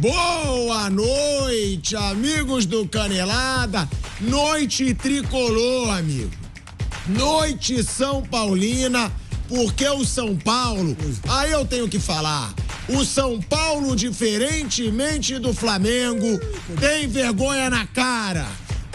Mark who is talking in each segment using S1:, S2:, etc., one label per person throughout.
S1: Boa noite, amigos do Canelada. Noite tricolor, amigo. Noite São Paulina, porque o São Paulo, aí eu tenho que falar, o São Paulo, diferentemente do Flamengo, tem vergonha na cara.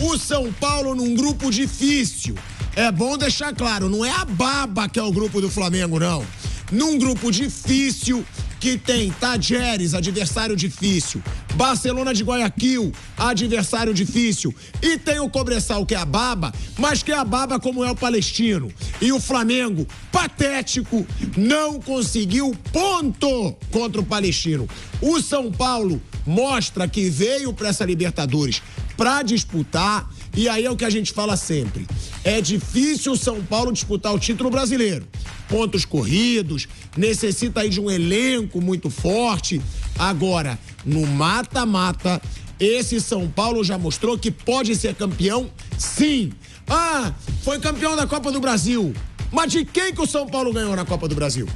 S1: O São Paulo num grupo difícil. É bom deixar claro, não é a baba que é o grupo do Flamengo, não. Num grupo difícil, que tem Tajeres, adversário difícil, Barcelona de Guayaquil, adversário difícil, e tem o Cobressal, que é a baba, mas que é a baba como é o Palestino. E o Flamengo, patético, não conseguiu ponto contra o Palestino. O São Paulo mostra que veio para essa Libertadores para disputar, e aí é o que a gente fala sempre. É difícil o São Paulo disputar o título brasileiro. Pontos corridos, necessita aí de um elenco muito forte. Agora, no mata-mata, esse São Paulo já mostrou que pode ser campeão, sim. Ah, foi campeão da Copa do Brasil. Mas de quem que o São Paulo ganhou na Copa do Brasil?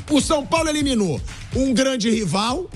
S1: O São Paulo eliminou um grande rival,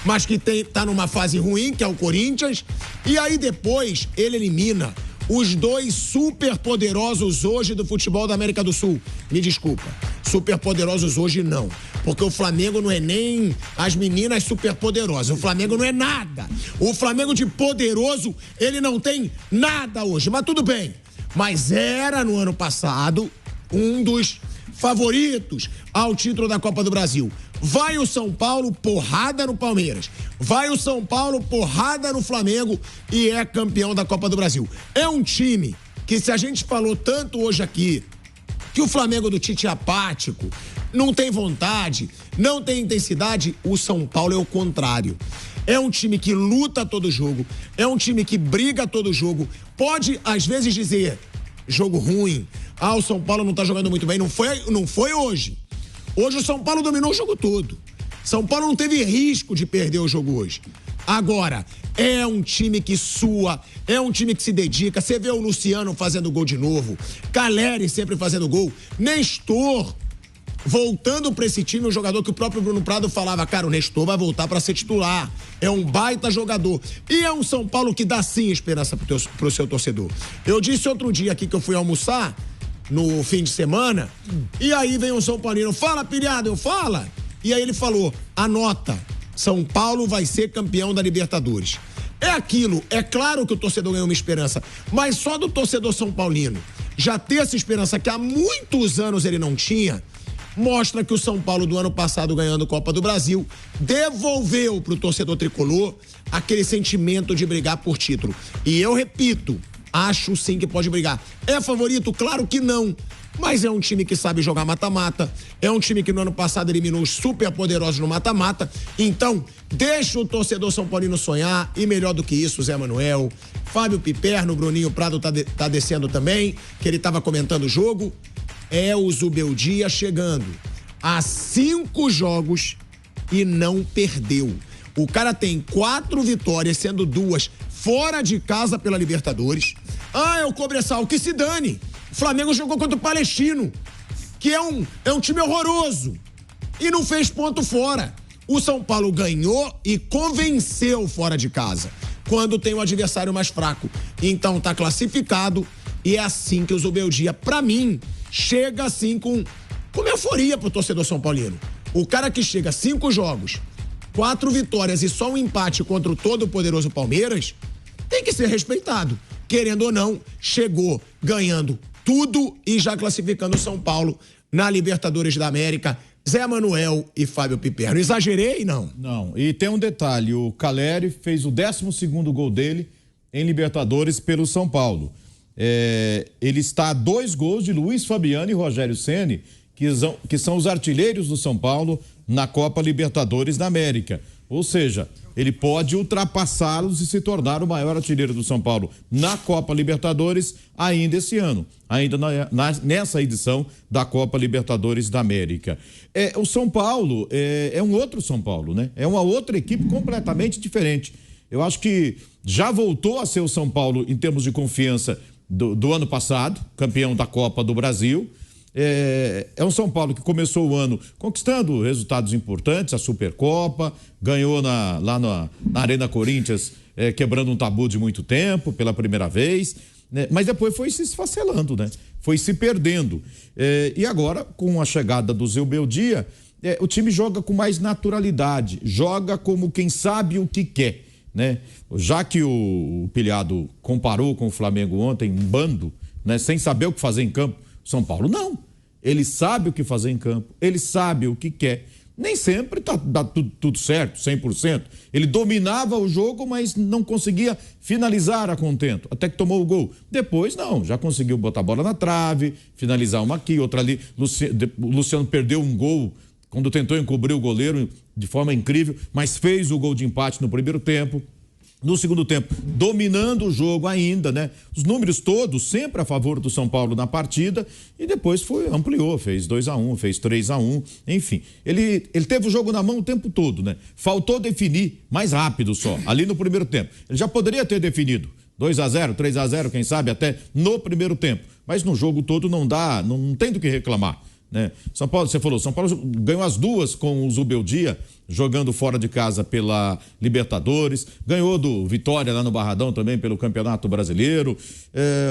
S1: mas que tá numa fase ruim, que é o Corinthians. E aí depois ele elimina os dois superpoderosos hoje do futebol da América do Sul. Me desculpa, superpoderosos hoje não, porque o Flamengo não é nem as meninas superpoderosas, o Flamengo não é nada. O Flamengo de poderoso, ele não tem nada hoje, mas tudo bem. Mas era no ano passado um dos favoritos ao título da Copa do Brasil. Vai o São Paulo, porrada no Palmeiras. Vai o São Paulo, porrada no Flamengo e é campeão da Copa do Brasil. É um time que, se a gente falou tanto hoje aqui, que o Flamengo do Tite é apático, não tem vontade, não tem intensidade, o São Paulo é o contrário. É um time que luta todo jogo, é um time que briga todo jogo. Pode, às vezes, dizer, jogo ruim, o São Paulo não tá jogando muito bem. Não foi hoje. Hoje o São Paulo dominou o jogo todo. São Paulo não teve risco de perder o jogo hoje. Agora, é um time que sua, é um time que se dedica. Você vê o Luciano fazendo gol de novo, Caleri sempre fazendo gol, Nestor voltando pra esse time, um jogador que o próprio Bruno Prado falava, cara, o Nestor vai voltar pra ser titular. É um baita jogador. E é um São Paulo que dá sim esperança pro seu torcedor. Eu disse outro dia aqui que eu fui almoçar no fim de semana, e aí vem um São Paulino, fala, pilhado, eu fala. E aí ele falou, anota, São Paulo vai ser campeão da Libertadores. É aquilo, é claro que o torcedor ganhou uma esperança, mas só do torcedor São Paulino já ter essa esperança que há muitos anos ele não tinha, mostra que o São Paulo do ano passado ganhando Copa do Brasil devolveu pro torcedor tricolor aquele sentimento de brigar por título. E eu repito, acho sim que pode brigar. É favorito? Claro que não. Mas é um time que sabe jogar mata-mata. É um time que no ano passado eliminou os superpoderosos no mata-mata. Então, deixa o torcedor São Paulino sonhar. E melhor do que isso, Zé Manuel, Fábio Piperno, Bruninho Prado tá descendo também, que ele tava comentando o jogo. É o Zubeldia chegando a 5 jogos e não perdeu. O cara tem 4 vitórias, sendo 2 fora de casa pela Libertadores. É o Cobressal, que se dane. O Flamengo jogou contra o Palestino, que é um time horroroso, e não fez ponto fora. O São Paulo ganhou e convenceu fora de casa, quando tem um adversário mais fraco. Então tá classificado, e é assim que o Zubeldia, pra mim, chega assim com euforia pro torcedor São Paulino. O cara que chega 5 jogos, 4 vitórias e só um empate contra o todo-poderoso Palmeiras, tem que ser respeitado. Querendo ou não, chegou ganhando tudo e já classificando o São Paulo na Libertadores da América. Zé Manuel e Fábio Piperno. Exagerei, não?
S2: Não. E tem um detalhe, o Caleri fez o 12º gol dele em Libertadores pelo São Paulo. Ele está a 2 gols de Luiz Fabiano e Rogério Ceni, que são os artilheiros do São Paulo na Copa Libertadores da América. Ou seja, ele pode ultrapassá-los e se tornar o maior artilheiro do São Paulo na Copa Libertadores ainda esse ano, ainda nessa edição da Copa Libertadores da América. O São Paulo é um outro São Paulo, né? É uma outra equipe completamente diferente. Eu acho que já voltou a ser o São Paulo em termos de confiança do ano passado, campeão da Copa do Brasil. É um São Paulo que começou o ano conquistando resultados importantes, a Supercopa, ganhou lá na Arena Corinthians, quebrando um tabu de muito tempo, pela primeira vez, né? Mas depois foi se esfacelando, né? Foi se perdendo. E agora, com a chegada do Zubeldia, o time joga com mais naturalidade, joga como quem sabe o que quer, né? Já que o Pilhado comparou com o Flamengo ontem, um bando, né? Sem saber o que fazer em campo, São Paulo não. Ele sabe o que fazer em campo, ele sabe o que quer. Nem sempre dá tudo certo, 100%. Ele dominava o jogo, mas não conseguia finalizar a contento, até que tomou o gol. Depois, não, já conseguiu botar a bola na trave, finalizar uma aqui, outra ali. O Luciano perdeu um gol quando tentou encobrir o goleiro de forma incrível, mas fez o gol de empate no primeiro tempo. No segundo tempo, dominando o jogo ainda, né? Os números todos sempre a favor do São Paulo na partida, e depois ampliou, fez 2-1, fez 3-1, enfim. Ele teve o jogo na mão o tempo todo, né? Faltou definir mais rápido só, ali no primeiro tempo. Ele já poderia ter definido 2-0, 3-0, quem sabe até no primeiro tempo, mas no jogo todo não dá, não tem do que reclamar, né? São Paulo, você falou, São Paulo ganhou as duas com o Zubeldia, jogando fora de casa pela Libertadores, ganhou do Vitória lá no Barradão também pelo Campeonato Brasileiro.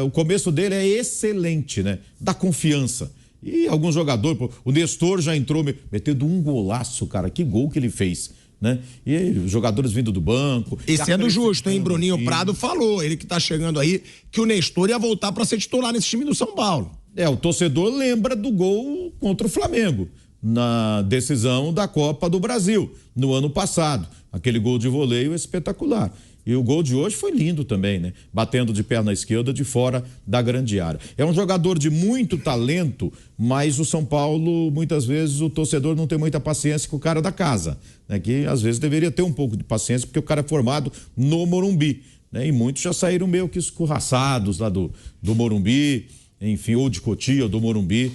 S2: O começo dele é excelente, né? Dá confiança. E alguns jogadores, o Nestor já entrou metendo um golaço, cara, que gol que ele fez, né? E os jogadores vindo do banco.
S1: E sendo justo, hein? Bruninho Prado falou, ele que tá chegando aí, que o Nestor ia voltar para ser titular nesse time do São Paulo.
S2: O torcedor lembra do gol contra o Flamengo, na decisão da Copa do Brasil, no ano passado. Aquele gol de voleio espetacular. E o gol de hoje foi lindo também, né? Batendo de perna esquerda de fora da grande área. É um jogador de muito talento, mas o São Paulo, muitas vezes, o torcedor não tem muita paciência com o cara da casa, né? Que às vezes deveria ter um pouco de paciência, porque o cara é formado no Morumbi, né? E muitos já saíram meio que escorraçados lá do Morumbi, enfim, ou de Cotia, ou do Morumbi,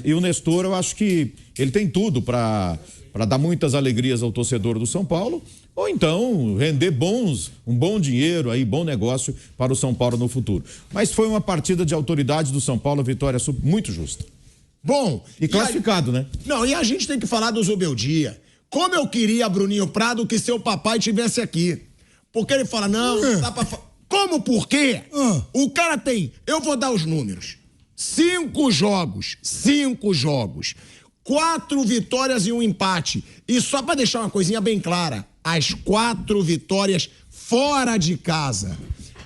S2: e o Nestor, eu acho que ele tem tudo para dar muitas alegrias ao torcedor do São Paulo, ou então render um bom dinheiro aí, bom negócio para o São Paulo no futuro. Mas foi uma partida de autoridade do São Paulo, vitória muito justa.
S1: Bom.
S2: E classificado, né?
S1: Não, e a gente tem que falar do Zubeldia. Como eu queria, Bruninho Prado, que seu papai tivesse aqui. Porque ele fala, não dá pra... Como, por quê? O cara tem, eu vou dar os números. 5 jogos, 4 vitórias e um empate. E só pra deixar uma coisinha bem clara, as 4 vitórias fora de casa.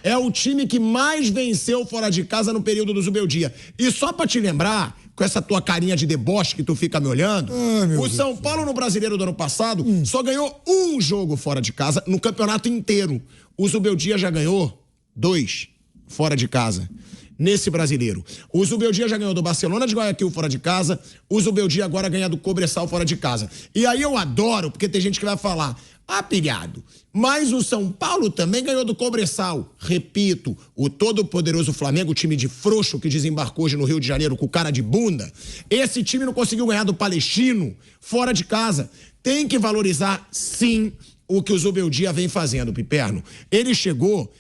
S1: É o time que mais venceu fora de casa no período do Zubeldia. E só pra te lembrar, com essa tua carinha de deboche que tu fica me olhando, o São Paulo no Brasileiro do ano passado só ganhou 1 jogo fora de casa no campeonato inteiro. O Zubeldia já ganhou 2 fora de casa nesse Brasileiro. O Zubeldia já ganhou do Barcelona de Guayaquil fora de casa, o Zubeldia agora ganha do Cobresal fora de casa. E aí eu adoro, porque tem gente que vai falar, Pilhado, mas o São Paulo também ganhou do Cobresal. Repito, o todo-poderoso Flamengo, o time de frouxo que desembarcou hoje no Rio de Janeiro com cara de bunda, esse time não conseguiu ganhar do Palestino fora de casa. Tem que valorizar, sim, o que o Zubeldia vem fazendo, Piperno. Ele chegou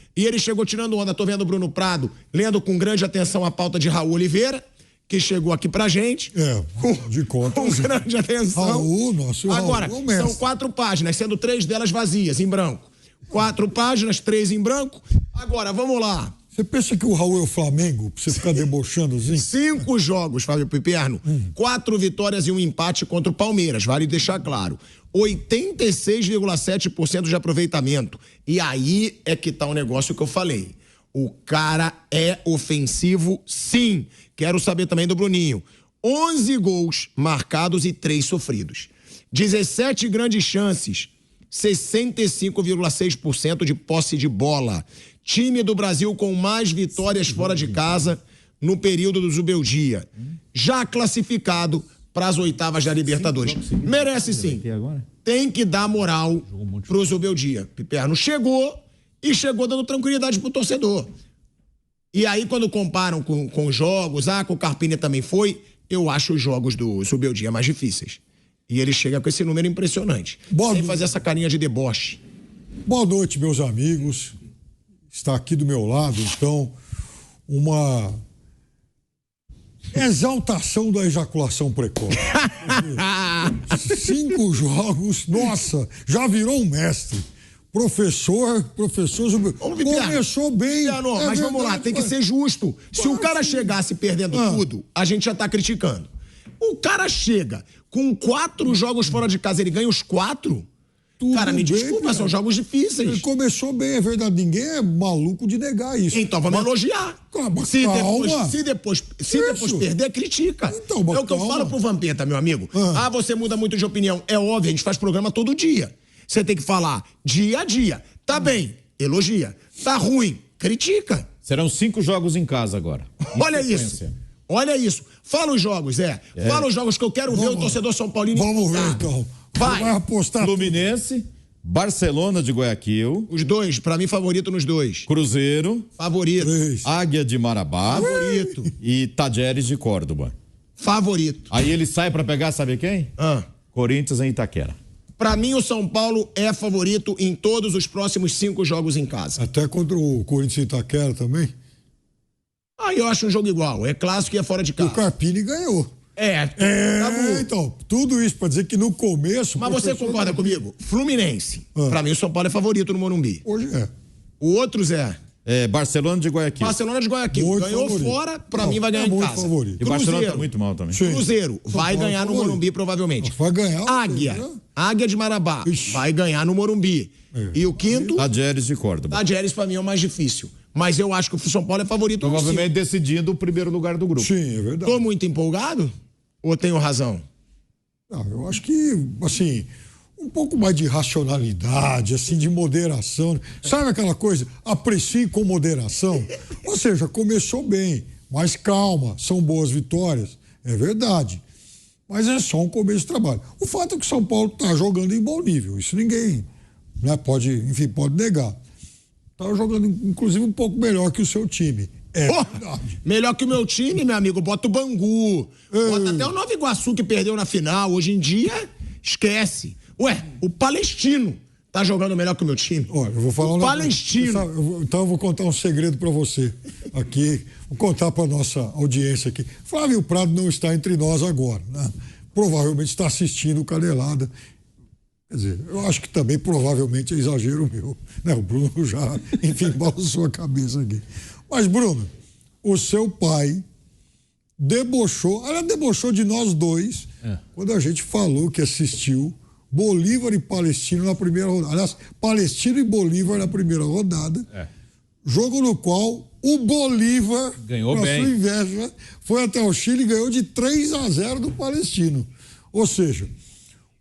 S1: tirando onda. Tô vendo o Bruno Prado lendo com grande atenção a pauta de Raul Oliveira, que chegou aqui pra gente.
S3: De conta.
S1: Com grande atenção.
S3: Raul, nosso
S1: Agora,
S3: Raul,
S1: são 4 páginas, sendo 3 delas vazias, em branco. 4 páginas, 3 em branco. Agora, vamos lá.
S3: Você pensa que o Raul é o Flamengo, pra você ficar debochando assim?
S1: 5 jogos, Fábio Piperno. 4 vitórias e um empate contra o Palmeiras, vale deixar claro. 86,7% de aproveitamento. E aí é que tá o negócio que eu falei. O cara é ofensivo, sim. Quero saber também do Bruninho. 11 gols marcados e 3 sofridos. 17 grandes chances. 65,6% de posse de bola. Time do Brasil com mais vitórias fora de casa no período do Zubeldia. Já classificado para as oitavas da Libertadores. Merece sim. Tem que dar moral pro Zubeldia. Piperno chegou dando tranquilidade pro torcedor. E aí quando comparam com os jogos, com o Carpini também foi, eu acho os jogos do Zubeldia mais difíceis. E ele chega com esse número impressionante. Sem fazer essa carinha de deboche.
S3: Boa noite, meus amigos. Está aqui do meu lado, então, uma exaltação da ejaculação precoce. 5 jogos, nossa, já virou um mestre. Professor, começou bem.
S1: Mas vamos lá, tem que ser justo. Se o cara chegasse perdendo tudo, a gente já tá criticando. O cara chega com 4 jogos fora de casa, ele ganha os 4? Cara, me desculpa, são jogos difíceis.
S3: Ele começou bem, é verdade. Ninguém é maluco de negar isso.
S1: Então vamos elogiar. Se depois perder, critica.
S3: Então,
S1: é o que eu falo pro Vampeta, meu amigo. Você muda muito de opinião. É óbvio, a gente faz programa todo dia. Você tem que falar dia a dia. Tá bem, elogia. Tá ruim, critica.
S2: Serão 5 jogos em casa agora.
S1: Olha isso. Fala os jogos, Fala os jogos que eu quero ver o torcedor São Paulino.
S3: Vamos ver, então.
S1: Vai
S3: apostar.
S2: Fluminense, Barcelona de Guayaquil.
S1: Os dois, pra mim, favorito nos 2.
S2: Cruzeiro.
S1: Favorito.
S3: 3.
S2: Águia de Marabá.
S1: Favorito.
S2: E Tajeres de Córdoba.
S1: Favorito.
S2: Aí ele sai pra pegar, sabe quem? Corinthians em Itaquera.
S1: Pra mim, o São Paulo é favorito em todos os próximos 5 jogos em casa.
S3: Até contra o Corinthians em Itaquera também?
S1: Eu acho um jogo igual. É clássico e é fora de casa.
S3: O Carpini ganhou. Então, tudo isso pra dizer que no começo...
S1: Mas você concorda comigo? Fluminense. Pra mim, o São Paulo é favorito no Morumbi.
S3: Hoje é.
S1: O outro, Zé...
S2: Barcelona de Guayaquil.
S1: Barcelona de Guayaquil.
S3: Muito
S1: ganhou
S3: favorito.
S1: Fora, pra mim vai ganhar em casa.
S3: Favorito.
S2: E o Barcelona tá muito mal também.
S3: Sim.
S1: Cruzeiro vai ganhar no Morumbi, provavelmente.
S3: Vai ganhar.
S1: Águia de Marabá. Vai ganhar no Morumbi. E o quinto?
S2: Tajeres de Córdoba.
S1: Tajeres pra mim é o mais difícil. Mas eu acho que o São Paulo é favorito.
S2: Provavelmente decidindo o primeiro lugar do grupo.
S3: Sim, é verdade.
S1: Tô muito empolgado? Ou tenho razão?
S3: Não, eu acho que, assim... um pouco mais de racionalidade, assim, de moderação. Sabe aquela coisa? Aprecie com moderação. Ou seja, começou bem, mas calma, são boas vitórias, é verdade. Mas é só um começo de trabalho. O fato é que o São Paulo está jogando em bom nível, isso ninguém pode negar. Está jogando, inclusive, um pouco melhor que o seu time. É verdade.
S1: Melhor que o meu time, meu amigo, bota o Bangu, bota até o Nova Iguaçu que perdeu na final. Hoje em dia, esquece. O Palestino tá jogando melhor que o meu time.
S3: Olha, eu vou falar
S1: Palestino.
S3: Então eu vou contar um segredo para você aqui. Vou contar para nossa audiência aqui. Flávio Prado não está entre nós agora, né? Provavelmente está assistindo o Canelada. Quer dizer, eu acho que também provavelmente é exagero meu. Né? O Bruno já, enfim, balançou a cabeça aqui. Mas, Bruno, o seu pai debochou de nós dois quando a gente falou que assistiu Bolívar e Palestino na primeira rodada. Aliás, Palestino e Bolívar na primeira rodada. Jogo no qual o Bolívar,
S4: ganhou
S3: com
S4: bem.
S3: sua inveja, foi até o Chile e ganhou de 3-0 do Palestino. Ou seja,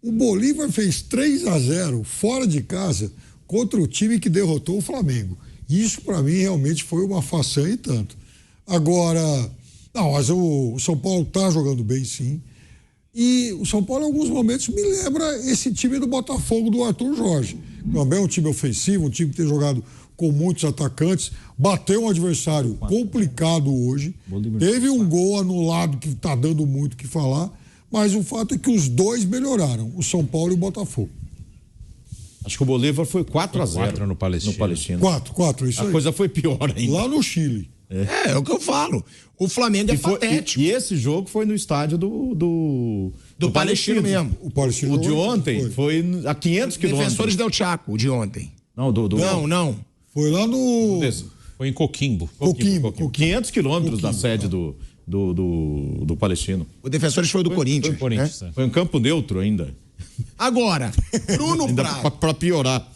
S3: o Bolívar fez 3-0 fora de casa contra o time que derrotou o Flamengo. Isso, para mim, realmente foi uma façanha e tanto. Agora, não, mas o São Paulo está jogando bem, sim. E o São Paulo, em alguns momentos, me lembra esse time do Botafogo do Arthur Jorge. Também é um time ofensivo, um time que tem jogado com muitos atacantes, bateu um adversário complicado hoje, teve um gol anulado que está dando muito o que falar, mas o fato é que os dois melhoraram, o São Paulo e o Botafogo.
S2: Acho que o Bolívar foi 4-0
S4: no Palestino.
S3: 4, isso aí.
S2: A coisa foi pior ainda.
S3: Lá no Chile.
S1: É o que eu falo. O Flamengo é patético.
S2: E esse jogo foi no estádio do
S1: Palestino mesmo.
S3: O Palestino
S2: O de ontem foi a 500 quilômetros.
S1: Defensores del Chaco, o de ontem.
S2: Não,
S1: Não.
S3: Foi lá no...
S4: Foi em Coquimbo.
S2: 500 quilômetros da sede do Palestino.
S1: O Defensores foi do Corinthians.
S2: Foi um campo neutro ainda.
S1: Agora, Bruno Prado.
S2: Pra piorar.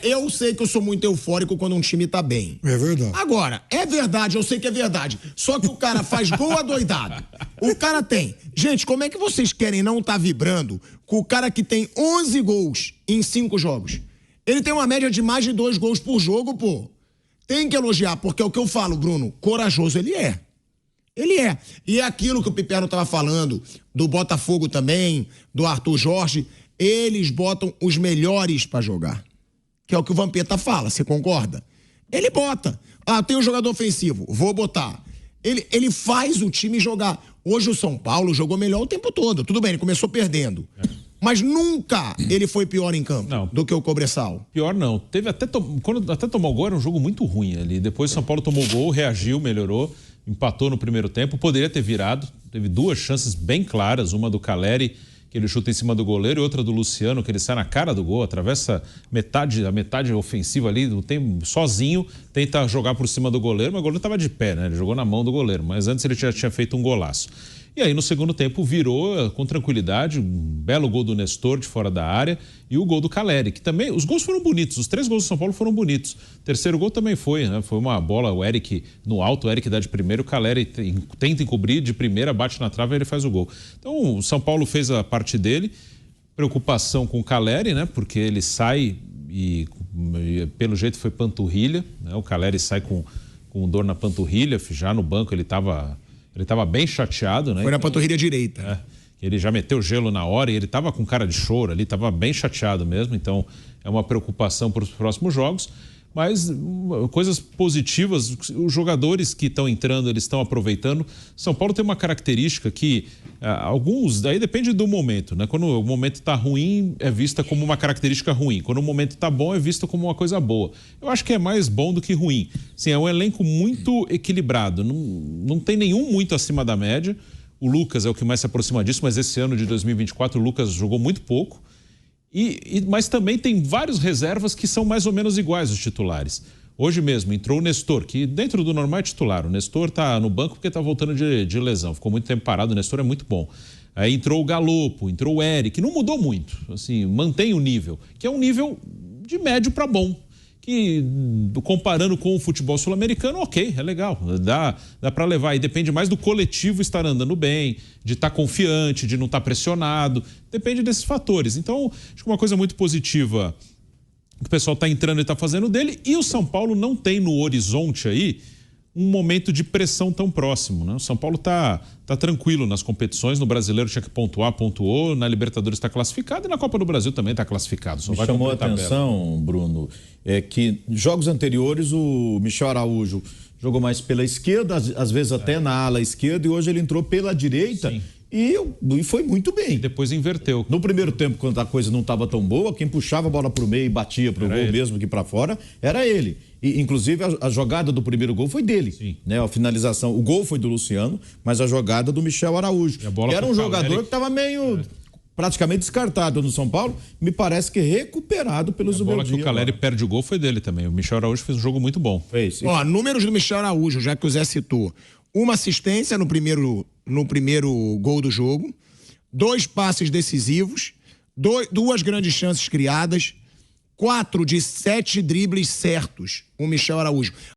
S1: Eu sei que eu sou muito eufórico quando um time tá bem.
S3: É verdade.
S1: Agora, é verdade, eu sei que é verdade. Só que o cara faz gol adoidado. O cara tem. Gente, como é que vocês querem não estar vibrando com o cara que tem 11 gols em 5 jogos? Ele tem uma média de mais de 2 gols por jogo, pô. Tem que elogiar, porque é o que eu falo, Bruno. Corajoso ele é. Ele é. E é aquilo que o Piperno tava falando, do Botafogo também, do Arthur Jorge, eles botam os melhores pra jogar. Que é o que o Vampeta fala, você concorda? Ele bota. Tem um jogador ofensivo, vou botar. Ele faz o time jogar. Hoje o São Paulo jogou melhor o tempo todo. Tudo bem, ele começou perdendo. Mas nunca ele foi pior em campo do que o Cobresal.
S4: Pior não. Teve quando até tomou gol, era um jogo muito ruim ali. Depois o São Paulo tomou gol, reagiu, melhorou, empatou no primeiro tempo. Poderia ter virado. Teve 2 chances bem claras. Uma do Caleri, que ele chuta em cima do goleiro, e outra do Luciano, que ele sai na cara do gol, atravessa a metade ofensiva ali, sozinho, tenta jogar por cima do goleiro, mas o goleiro estava de pé, né? Ele jogou na mão do goleiro, mas antes ele já tinha feito um golaço. E aí no segundo tempo virou com tranquilidade, um belo gol do Nestor de fora da área e o gol do Caleri, que também, os gols foram bonitos, os 3 gols do São Paulo foram bonitos. O terceiro gol também foi, né? Foi uma bola, o Eric no alto, o Eric dá de primeiro, o Caleri tenta encobrir de primeira, bate na trave e ele faz o gol. Então o São Paulo fez a parte dele, preocupação com o Caleri, né? Porque ele sai e pelo jeito foi panturrilha, né? O Caleri sai com dor na panturrilha, já no banco ele estava bem chateado, né?
S1: Foi na panturrilha direita.
S4: Ele já meteu gelo na hora e ele estava com cara de choro ali, estava bem chateado mesmo. Então, é uma preocupação para os próximos jogos. Mas coisas positivas, os jogadores que estão entrando, eles estão aproveitando. São Paulo tem uma característica que alguns, daí depende do momento, né? Quando o momento está ruim, é vista como uma característica ruim. Quando o momento está bom, é vista como uma coisa boa. Eu acho que é mais bom do que ruim. Sim, é um elenco muito equilibrado, não tem nenhum muito acima da média. O Lucas é o que mais se aproxima disso, mas esse ano de 2024 o Lucas jogou muito pouco. Mas também tem vários reservas que são mais ou menos iguais aos titulares. Hoje mesmo entrou o Nestor, que dentro do normal é titular. O Nestor está no banco porque está voltando de lesão. Ficou muito tempo parado, o Nestor é muito bom. Aí entrou o Galopo, entrou o Eric, não mudou muito. Assim, mantém o nível, que é um nível de médio para bom. Que comparando com o futebol sul-americano, ok, é legal, dá para levar. E depende mais do coletivo estar andando bem, de estar confiante, de não estar pressionado, depende desses fatores. Então, acho que uma coisa muito positiva que o pessoal está entrando e está fazendo dele, e o São Paulo não tem no horizonte aí um momento de pressão tão próximo, né? O São Paulo tá tranquilo nas competições, no Brasileiro tinha que pontuar, pontuou, na Libertadores está classificado e na Copa do Brasil também está classificado. Só
S2: Me chamou a atenção, Bruno, que jogos anteriores o Michel Araújo jogou mais pela esquerda, às vezes até na ala esquerda, e hoje ele entrou pela direita. Sim. E foi muito bem.
S4: E depois inverteu.
S2: No primeiro tempo, quando a coisa não estava tão boa, quem puxava a bola para o meio e batia para o gol ele mesmo que para fora, era ele. E, inclusive, a jogada do primeiro gol foi dele. Sim. Né? A finalização, o gol foi do Luciano, mas a jogada do Michel Araújo. Que era um jogador que estava meio praticamente descartado no São Paulo, me parece que recuperado pelos
S4: Uberdia. A bola que o Caleri perde o gol foi dele também. O Michel Araújo fez um jogo muito bom.
S1: Fez. Ó, números do Michel Araújo, já que o Zé citou. Uma assistência no primeiro gol do jogo, 2 passes decisivos, 2 grandes chances criadas, 4 de 7 dribles certos, o Michel Araújo.